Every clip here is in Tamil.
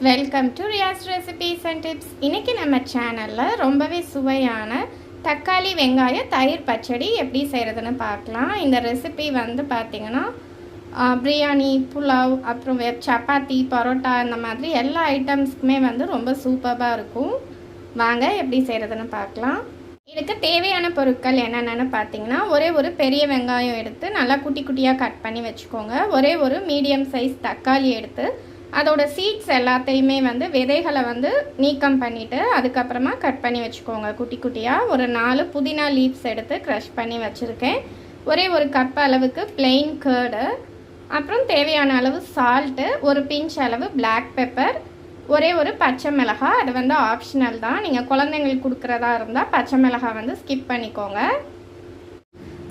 Welcome to Riyaz recipes and tips. இன்றைக்கி நம்ம சேனலில் ரொம்பவே சுவையான தக்காளி வெங்காய தயிர் பச்சடி எப்படி செய்கிறதுன்னு பார்க்கலாம். இந்த ரெசிபி வந்து பார்த்திங்கன்னா பிரியாணி, புலாவ், அப்புறம் சப்பாத்தி, பரோட்டா இந்த மாதிரி எல்லா ஐட்டம்ஸ்க்குமே வந்து ரொம்ப சூப்பராக இருக்கும். வாங்க எப்படி செய்கிறதுன்னு பார்க்கலாம். இதுக்கு தேவையான பொருட்கள் என்னென்னு பார்த்தீங்கன்னா, ஒரே ஒரு பெரிய வெங்காயம் எடுத்து நல்லா குட்டி குட்டியாக கட் பண்ணி வச்சுக்கோங்க. ஒரே ஒரு மீடியம் சைஸ் தக்காளி எடுத்து அதோட சீட்ஸ் எல்லாத்தையுமே வந்து விதைகளை வந்து நீக்கம் பண்ணிவிட்டு அதுக்கப்புறமா கட் பண்ணி வச்சுக்கோங்க குட்டி குட்டியாக. ஒரு 4 புதினா லீவ்ஸ் எடுத்து க்ரஷ் பண்ணி வச்சுருக்கேன். ஒரே ஒரு கப் அளவுக்கு பிளெயின் கர்டு, அப்புறம் தேவையான அளவு சால்ட்டு, ஒரு பிஞ்ச் அளவு பிளாக் பெப்பர், ஒரே ஒரு பச்சை மிளகாய். அது வந்து ஆப்ஷனல் தான். நீங்கள் குழந்தைங்களுக்கு கொடுக்குறதா இருந்தால் பச்சை மிளகாய் வந்து ஸ்கிப் பண்ணிக்கோங்க.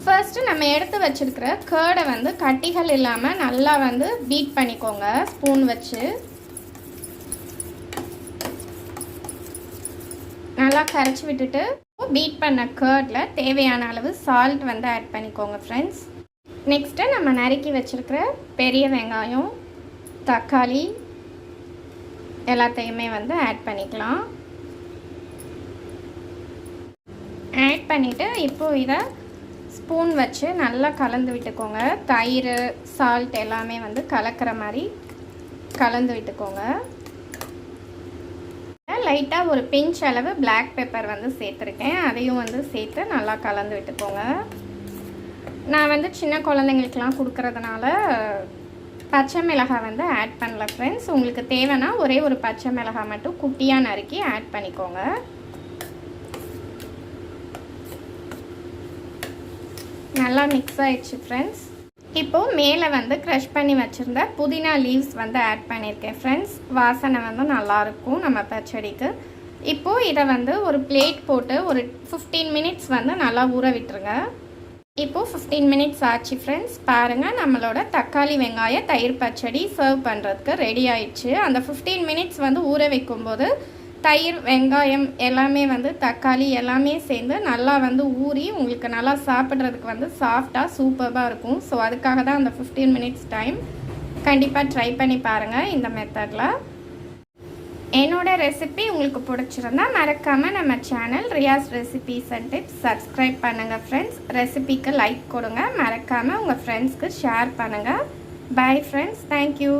ஃபர்ஸ்ட்டு நம்ம எடுத்து வச்சுருக்கிற கர்டை வந்து கட்டிகள் இல்லாமல் நல்லா வந்து பீட் பண்ணிக்கோங்க ஸ்பூன் வச்சு. நல்லா கரைச்சி விட்டுட்டு பீட் பண்ண கர்டில் தேவையான அளவு சால்ட் வந்து ஆட் பண்ணிக்கோங்க ஃப்ரெண்ட்ஸ். நெக்ஸ்ட்டு நம்ம நறுக்கி வச்சுருக்கிற பெரிய வெங்காயம், தக்காளி எல்லாத்தையுமே வந்து ஆட் பண்ணிக்கலாம். ஆட் பண்ணிவிட்டு இப்போது இதை ஸ்பூன் வச்சு நல்லா கலந்து விட்டுக்கோங்க. தயிர், சால்ட் எல்லாமே வந்து கலக்கிற மாதிரி கலந்து விட்டுக்கோங்க. லைட்டாக ஒரு பிஞ்ச் அளவு பிளாக் பெப்பர் வந்து சேர்த்துருக்கேன். அதையும் வந்து சேர்த்து நல்லா கலந்து விட்டுக்கோங்க. நான் வந்து சின்ன குழந்தைங்களுக்கெலாம் கொடுக்கறதுனால பச்சை மிளகாய் வந்து ஆட் பண்ணல ஃப்ரெண்ட்ஸ். உங்களுக்கு தேவைன்னா ஒரே ஒரு பச்சை மிளகாய் மட்டும் குட்டியாக நறுக்கி ஆட் பண்ணிக்கோங்க. நல்லா மிக்ஸ் ஆகிடுச்சு ஃப்ரெண்ட்ஸ். இப்போது மேலே வந்து க்ரஷ் பண்ணி வச்சுருந்த புதினா லீவ்ஸ் வந்து ஆட் பண்ணியிருக்கேன் ஃப்ரெண்ட்ஸ். வாசனை வந்து நல்லாயிருக்கும் நம்ம பச்சடிக்கு. இப்போது இதை வந்து ஒரு பிளேட் போட்டு ஒரு 15 மினிட்ஸ் வந்து நல்லா ஊற விட்டுருங்க. இப்போது 15 மினிட்ஸ் ஆச்சு ஃப்ரெண்ட்ஸ். பாருங்கள், நம்மளோட தக்காளி வெங்காய தயிர் பச்சடி சர்வ் பண்ணுறதுக்கு ரெடி ஆயிடுச்சு. அந்த 15 மினிட்ஸ் வந்து ஊற வைக்கும்போது தயிர், வெங்காயம் எல்லாமே வந்து தக்காளி எல்லாமே சேர்ந்து நல்லா வந்து ஊறி உங்களுக்கு நல்லா சாப்பிட்றதுக்கு வந்து சாஃப்டாக சூப்பராக இருக்கும். ஸோ அதுக்காக தான் அந்த 15 மினிட்ஸ் டைம். கண்டிப்பாக ட்ரை பண்ணி பாருங்கள் இந்த மெத்தடில். என்னோடய ரெசிபி உங்களுக்கு பிடிச்சிருந்தா மறக்காமல் நம்ம channel Riyaz recipes and tips subscribe பண்ணுங்கள் ஃப்ரெண்ட்ஸ். ரெசிபிக்கு லைக் கொடுங்க. மறக்காமல் உங்கள் ஃப்ரெண்ட்ஸ்க்கு ஷேர் பண்ணுங்கள். Bye friends. தேங்க்யூ.